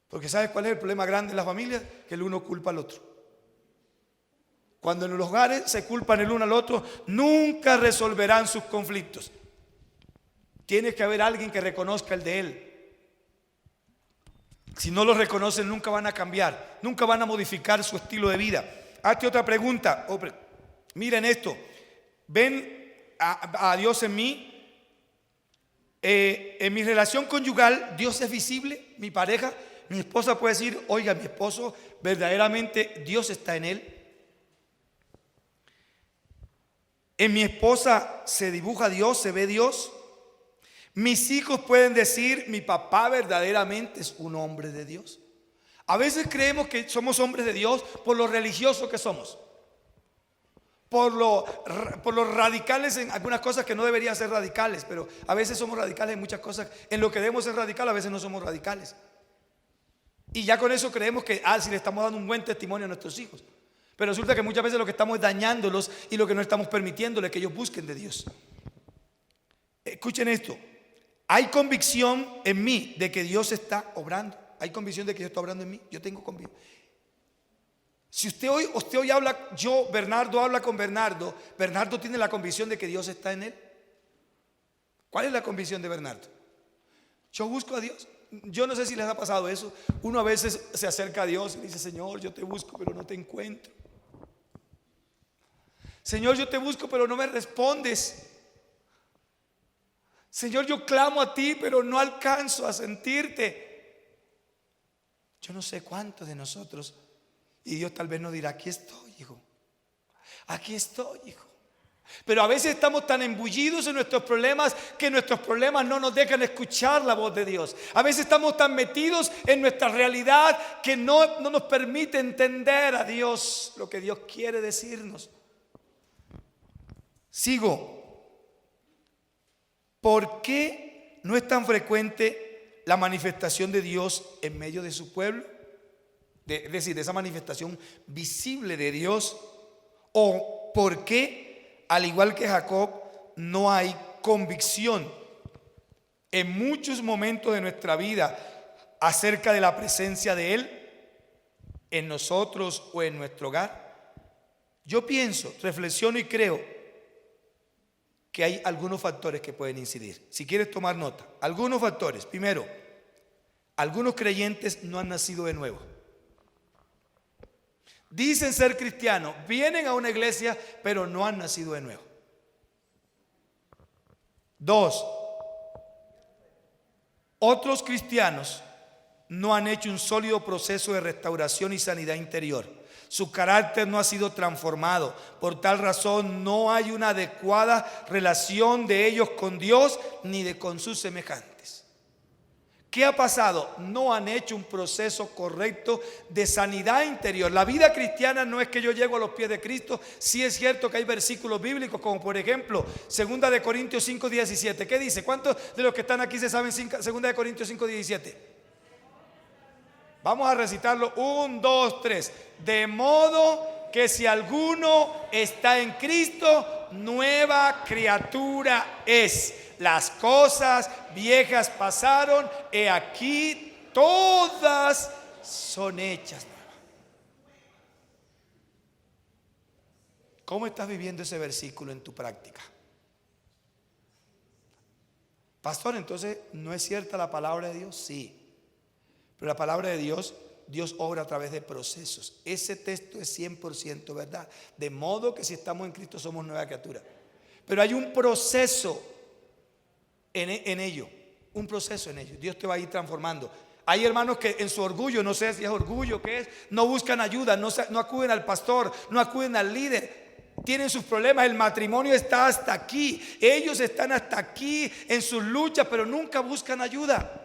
Porque ¿sabes cuál es el problema grande en las familias? Que el uno culpa al otro. Cuando en los hogares se culpan el uno al otro, nunca resolverán sus conflictos. Tiene que haber alguien que reconozca el de él. Si no lo reconocen, nunca van a cambiar, nunca van a modificar su estilo de vida. Hazte otra pregunta. Miren esto: ¿ven a Dios en mí? En mi relación conyugal, ¿Dios es visible? Mi pareja, mi esposa puede decir: oiga, mi esposo, verdaderamente Dios está en él. En mi esposa se dibuja Dios, se ve Dios. Mis hijos pueden decir: mi papá verdaderamente es un hombre de Dios. A veces creemos que somos hombres de Dios por lo religioso que somos, por los radicales en algunas cosas que no deberían ser radicales, pero a veces somos radicales en muchas cosas. En lo que debemos ser radical, a veces no somos radicales. Y ya con eso creemos que si le estamos dando un buen testimonio a nuestros hijos. Pero resulta que muchas veces lo que estamos es dañándolos y lo que no estamos permitiéndoles que ellos busquen de Dios. Escuchen esto: hay convicción en mí de que Dios está obrando. Hay convicción de que Dios está obrando en mí. Yo tengo convicción. Si usted hoy habla, Bernardo habla con Bernardo, Bernardo tiene la convicción de que Dios está en él. ¿Cuál es la convicción de Bernardo? Yo busco a Dios. Yo no sé si les ha pasado eso. Uno a veces se acerca a Dios y dice: Señor, yo te busco pero no te encuentro. Señor, yo te busco pero no me respondes. Señor, yo clamo a ti pero no alcanzo a sentirte. Yo no sé cuántos de nosotros, y Dios tal vez nos dirá: aquí estoy, hijo, aquí estoy, hijo. Pero a veces estamos tan embullidos en nuestros problemas que nuestros problemas no nos dejan escuchar la voz de Dios. A veces estamos tan metidos en nuestra realidad que no nos permite entender a Dios, lo que Dios quiere decirnos. Sigo. ¿Por qué no es tan frecuente la manifestación de Dios en medio de su pueblo? Es decir, de esa manifestación visible de Dios. ¿O por qué, al igual que Jacob, no hay convicción en muchos momentos de nuestra vida acerca de la presencia de Él en nosotros o en nuestro hogar? Yo pienso, reflexiono y creo que hay algunos factores que pueden incidir. Si quieres tomar nota, algunos factores. Primero, algunos creyentes no han nacido de nuevo. Dicen ser cristianos, vienen a una iglesia, pero no han nacido de nuevo. Dos, otros cristianos no han hecho un sólido proceso de restauración y sanidad interior. Su carácter no ha sido transformado. Por tal razón no hay una adecuada relación de ellos con Dios ni con sus semejantes. ¿Qué ha pasado? No han hecho un proceso correcto de sanidad interior. La vida cristiana no es que yo llego a los pies de Cristo. Sí es cierto que hay versículos bíblicos, como por ejemplo 2 Corintios 5:17. ¿Qué dice? ¿Cuántos de los que están aquí se saben 2 Corintios 5:17? Vamos a recitarlo. 1, 2, 3. De modo que si alguno está en Cristo, nueva criatura es. Las cosas viejas pasaron, he aquí todas son hechas nuevas. ¿Cómo estás viviendo ese versículo en tu práctica? Pastor, entonces, ¿no es cierta la palabra de Dios? Sí. Pero la palabra de Dios, Dios obra a través de procesos. Ese texto es 100% verdad. De modo que si estamos en Cristo somos nueva criatura. Pero hay un proceso en ello. Un proceso en ello. Dios te va a ir transformando. Hay hermanos que en su orgullo, no sé si es orgullo, ¿qué es? No buscan ayuda, no acuden al pastor, no acuden al líder. Tienen sus problemas, el matrimonio está hasta aquí, ellos están hasta aquí en sus luchas, pero nunca buscan ayuda.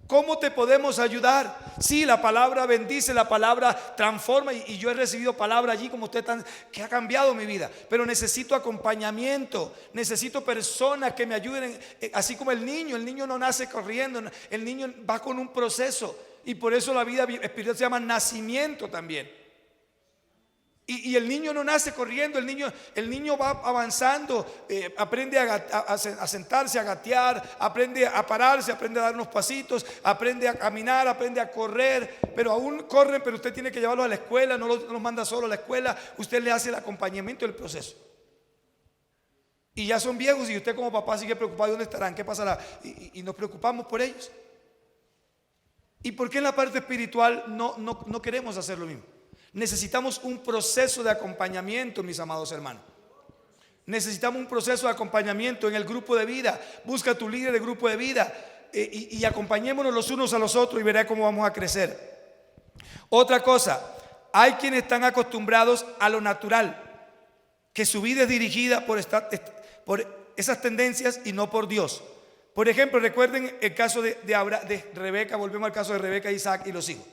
¿Cómo te podemos ayudar? Sí, la palabra bendice, la palabra transforma, y yo he recibido palabra allí como usted que ha cambiado mi vida, pero necesito acompañamiento, necesito personas que me ayuden, así como el niño no nace corriendo, el niño va con un proceso, y por eso la vida espiritual se llama nacimiento también. Y el niño no nace corriendo, el niño va avanzando, aprende a sentarse, a gatear, aprende a pararse, aprende a dar unos pasitos, aprende a caminar, aprende a correr, pero aún corren, pero usted tiene que llevarlos a la escuela, no los manda solo a la escuela, usted le hace el acompañamiento del proceso. Y ya son viejos y usted como papá sigue preocupado, ¿dónde estarán? ¿Qué pasará? Y nos preocupamos por ellos. ¿Y por qué en la parte espiritual no queremos hacer lo mismo? Necesitamos un proceso de acompañamiento, mis amados hermanos. Necesitamos un proceso de acompañamiento en el grupo de vida. Busca a tu líder de grupo de vida y acompañémonos los unos a los otros y verá cómo vamos a crecer. Otra cosa, hay quienes están acostumbrados a lo natural, que su vida es dirigida por esas tendencias y no por Dios. Por ejemplo, recuerden el caso de Rebeca. Volvemos al caso de Rebeca, Isaac y los hijos.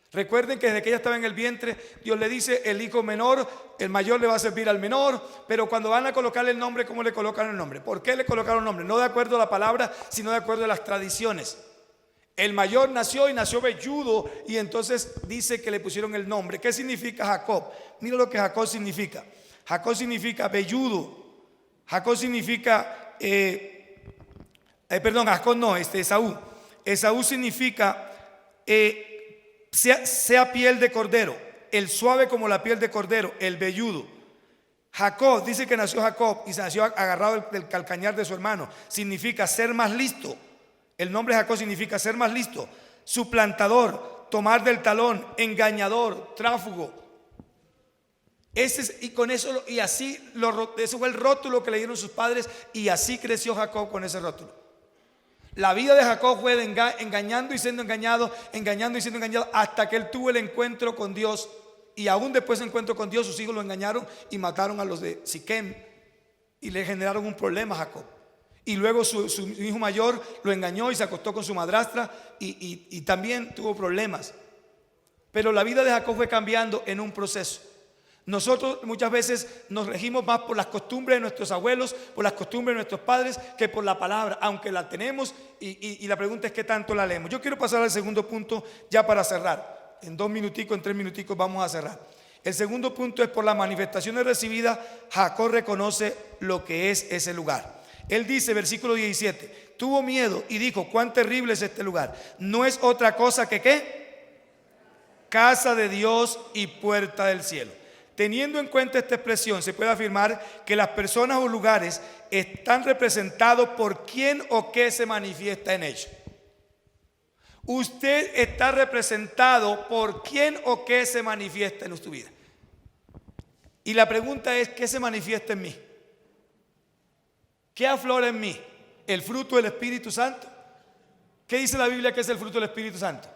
Recuerden que desde que ella estaba en el vientre, Dios le dice: el hijo menor, el mayor le va a servir al menor. Pero cuando van a colocarle el nombre, ¿cómo le colocan el nombre? ¿Por qué le colocaron el nombre? No de acuerdo a la palabra, sino de acuerdo a las tradiciones. El mayor nació velludo, y entonces dice que le pusieron el nombre. ¿Qué significa Jacob? Mira lo que Jacob significa. Jacob significa velludo. Jacob significa Jacob no, Esaú. Esaú significa sea piel de cordero, el suave como la piel de cordero, el velludo. Jacob, dice que nació Jacob y se nació agarrado del calcañar de su hermano. Significa ser más listo. El nombre de Jacob significa ser más listo. Suplantador, tomar del talón, engañador, tráfugo. Ese fue el rótulo que le dieron sus padres, y así creció Jacob con ese rótulo. La vida de Jacob fue engañando y siendo engañado, hasta que él tuvo el encuentro con Dios. Y aún después del encuentro con Dios, sus hijos lo engañaron y mataron a los de Siquem, y le generaron un problema a Jacob. Y luego su hijo mayor lo engañó y se acostó con su madrastra, y también tuvo problemas. Pero la vida de Jacob fue cambiando en un proceso. Nosotros muchas veces nos regimos más por las costumbres de nuestros abuelos, por las costumbres de nuestros padres, que por la palabra, aunque la tenemos, y la pregunta es qué tanto la leemos. Yo quiero pasar al segundo punto ya para cerrar. En 2 minuticos, en 3 minuticos vamos a cerrar. El segundo punto es: por las manifestaciones recibidas, Jacob reconoce lo que es ese lugar. Él dice, versículo 17, tuvo miedo y dijo: cuán terrible es este lugar. No es otra cosa que ¿qué? Casa de Dios y puerta del cielo. Teniendo en cuenta esta expresión, se puede afirmar que las personas o lugares están representados por quién o qué se manifiesta en ellos. Usted está representado por quién o qué se manifiesta en su vida. Y la pregunta es: ¿qué se manifiesta en mí? ¿Qué aflora en mí? ¿El fruto del Espíritu Santo? ¿Qué dice la Biblia que es el fruto del Espíritu Santo?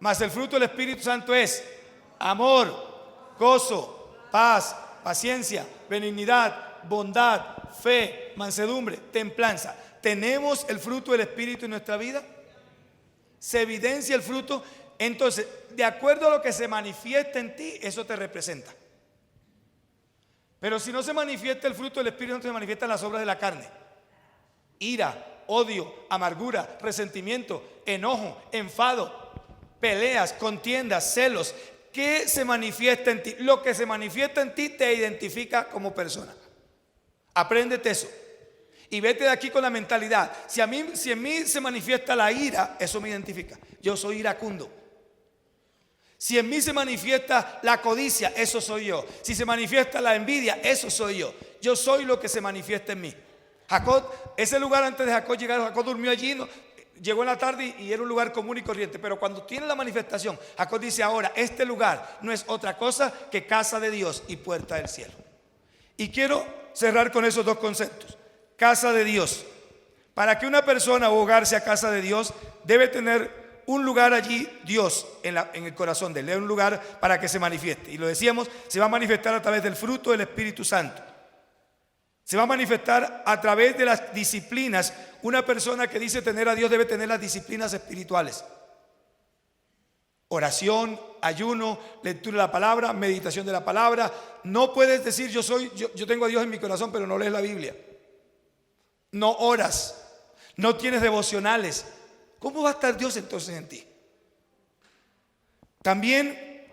Mas el fruto del Espíritu Santo es amor, gozo, paz, paciencia, benignidad, bondad, fe, mansedumbre, templanza. ¿Tenemos el fruto del Espíritu en nuestra vida? ¿Se evidencia el fruto? Entonces, de acuerdo a lo que se manifiesta en ti, eso te representa. Pero si no se manifiesta el fruto del Espíritu, no se manifiestan las obras de la carne: ira, odio, amargura, resentimiento, enojo, enfado, peleas, contiendas, celos. ¿Qué se manifiesta en ti? Lo que se manifiesta en ti te identifica como persona. Apréndete eso. Y vete de aquí con la mentalidad. Si en mí se manifiesta la ira, eso me identifica. Yo soy iracundo. Si en mí se manifiesta la codicia, eso soy yo. Si se manifiesta la envidia, eso soy yo. Yo soy lo que se manifiesta en mí. Jacob, ese lugar antes de Jacob llegar, Jacob durmió allí, llegó en la tarde y era un lugar común y corriente. Pero cuando tiene la manifestación, Jacob dice: ahora este lugar no es otra cosa que casa de Dios y puerta del cielo. Y quiero cerrar con esos dos conceptos. Casa de Dios. Para que una persona o hogar sea casa de Dios, debe tener un lugar allí, Dios, en el corazón de él. Un lugar para que se manifieste. Y lo decíamos, se va a manifestar a través del fruto del Espíritu Santo. Se va a manifestar a través de las disciplinas. Una persona que dice tener a Dios debe tener las disciplinas espirituales: oración, ayuno, lectura de la palabra, meditación de la palabra. No puedes decir yo tengo a Dios en mi corazón, pero no lees la Biblia. No oras, no tienes devocionales. ¿Cómo va a estar Dios entonces en ti? También,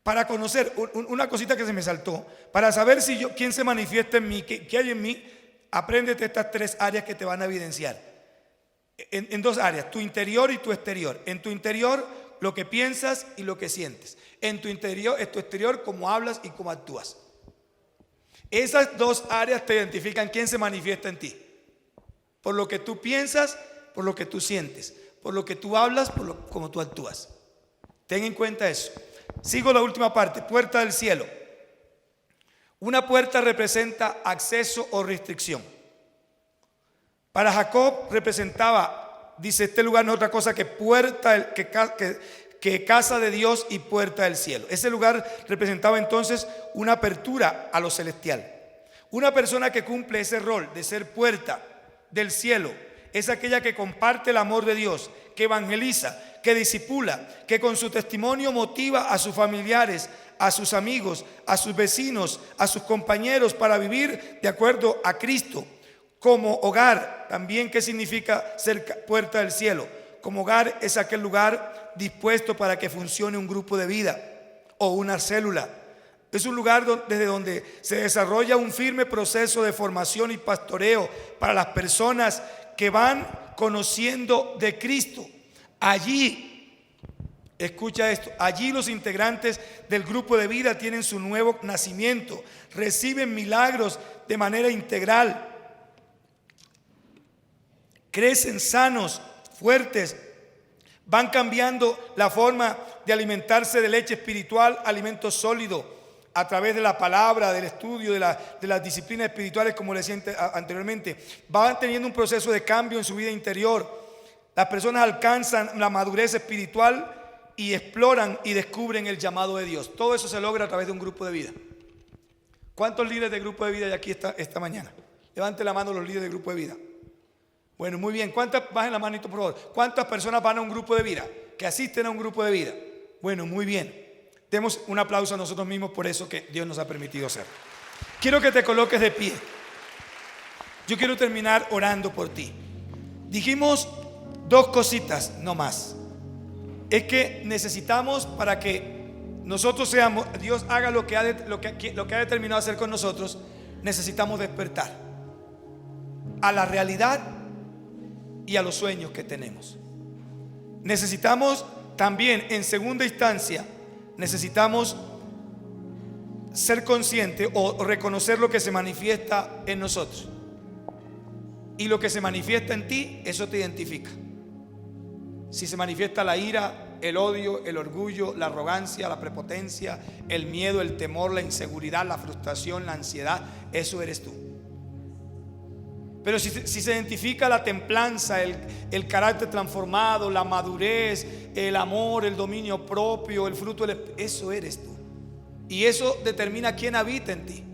para conocer, una cosita que se me saltó, para saber quién se manifiesta en mí, qué hay en mí, apréndete estas tres áreas que te van a evidenciar. En dos áreas: tu interior y tu exterior. En tu interior, lo que piensas y lo que sientes. En tu exterior, cómo hablas y cómo actúas. Esas dos áreas te identifican quién se manifiesta en ti. Por lo que tú piensas, por lo que tú sientes, por lo que tú hablas, cómo tú actúas. Ten en cuenta eso. Sigo la última parte: puerta del cielo. Una puerta representa acceso o restricción. Para Jacob representaba, dice, este lugar no es otra cosa que puerta, que casa de Dios y puerta del cielo. Ese lugar representaba entonces una apertura a lo celestial. Una persona que cumple ese rol de ser puerta del cielo es aquella que comparte el amor de Dios, que evangeliza, que discipula, que con su testimonio motiva a sus familiares, a sus amigos, a sus vecinos, a sus compañeros para vivir de acuerdo a Cristo. Como hogar, también, ¿qué significa ser puerta del cielo? Como hogar es aquel lugar dispuesto para que funcione un grupo de vida o una célula. Es un lugar desde donde se desarrolla un firme proceso de formación y pastoreo para las personas que van conociendo de Cristo. Allí, escucha esto, allí los integrantes del grupo de vida tienen su nuevo nacimiento, reciben milagros de manera integral, crecen sanos, fuertes, van cambiando la forma de alimentarse de leche espiritual, alimento sólido, a través de la palabra, del estudio, de las disciplinas espirituales, como les decía anteriormente. Van teniendo un proceso de cambio en su vida interior. Las personas alcanzan la madurez espiritual y exploran y descubren el llamado de Dios. Todo eso se logra a través de un grupo de vida. ¿Cuántos líderes de grupo de vida hay aquí esta mañana? Levante la mano los líderes de grupo de vida. Bueno, muy bien. Bajen la manito, por favor. ¿Cuántas personas van a un grupo de vida? Que asisten a un grupo de vida. Bueno, muy bien. Demos un aplauso a nosotros mismos por eso que Dios nos ha permitido hacer. Quiero que te coloques de pie. Yo quiero terminar orando por ti. Dijimos dos cositas, no más. Es que necesitamos, para que nosotros seamos, Dios haga lo que ha determinado hacer con nosotros, necesitamos despertar a la realidad y a los sueños que tenemos. Necesitamos también, en segunda instancia, necesitamos ser conscientes o reconocer lo que se manifiesta en nosotros. Y lo que se manifiesta en ti, eso te identifica. Si se manifiesta la ira, el odio, el orgullo, la arrogancia, la prepotencia, el miedo, el temor, la inseguridad, la frustración, la ansiedad, eso eres tú. Pero si se identifica la templanza, el carácter transformado, la madurez, el amor, el dominio propio, el fruto del Espíritu, eso eres tú. Y eso determina quién habita en ti.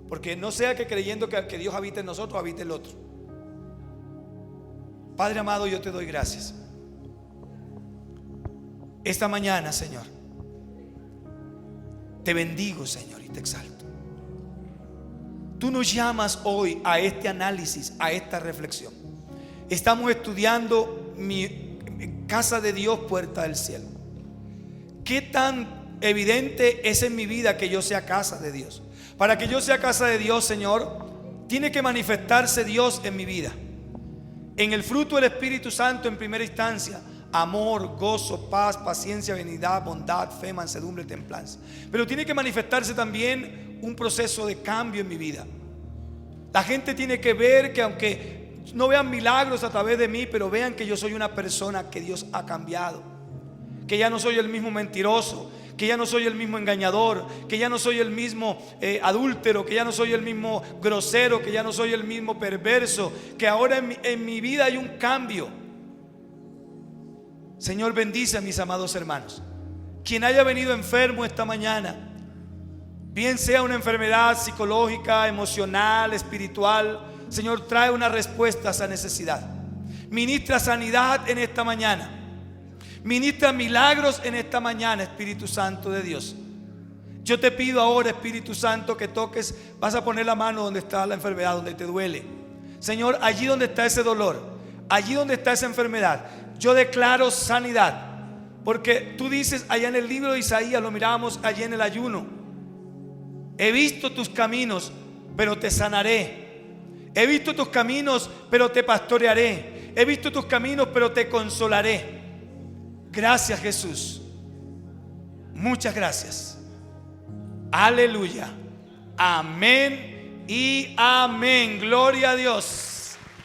Porque no sea que creyendo que Dios habita en nosotros, habita el otro. Padre amado, yo te doy gracias. Esta mañana, Señor, te bendigo, Señor, y te exalto. Tú nos llamas hoy a este análisis, a esta reflexión. Estamos estudiando casa de Dios, puerta del cielo. ¿Qué tan evidente es en mi vida que yo sea casa de Dios? Para que yo sea casa de Dios, Señor, tiene que manifestarse Dios en mi vida. En el fruto del Espíritu Santo, en primera instancia, amor, gozo, paz, paciencia, benignidad, bondad, fe, mansedumbre, templanza. Pero tiene que manifestarse también un proceso de cambio en mi vida. La gente tiene que ver que, aunque no vean milagros a través de mí, pero vean que yo soy una persona que Dios ha cambiado, que ya no soy el mismo mentiroso, que ya no soy el mismo engañador, que ya no soy el mismo adúltero, que ya no soy el mismo grosero, que ya no soy el mismo perverso, que ahora en mi vida hay un cambio. Señor, bendice a mis amados hermanos. Quien haya venido enfermo esta mañana, bien sea una enfermedad psicológica, emocional, espiritual, Señor, trae una respuesta a esa necesidad. Ministra sanidad en esta mañana. Ministra milagros en esta mañana, Espíritu Santo de Dios. Yo te pido ahora, Espíritu Santo, que toques. Vas a poner la mano donde está la enfermedad, donde te duele. Señor, allí donde está ese dolor, allí donde está esa enfermedad, yo declaro sanidad. Porque tú dices allá en el libro de Isaías, lo mirábamos allí en el ayuno: he visto tus caminos, pero te sanaré. He visto tus caminos, pero te pastorearé. He visto tus caminos, pero te consolaré. Gracias, Jesús. Muchas gracias. Aleluya. Amén y amén. Gloria a Dios.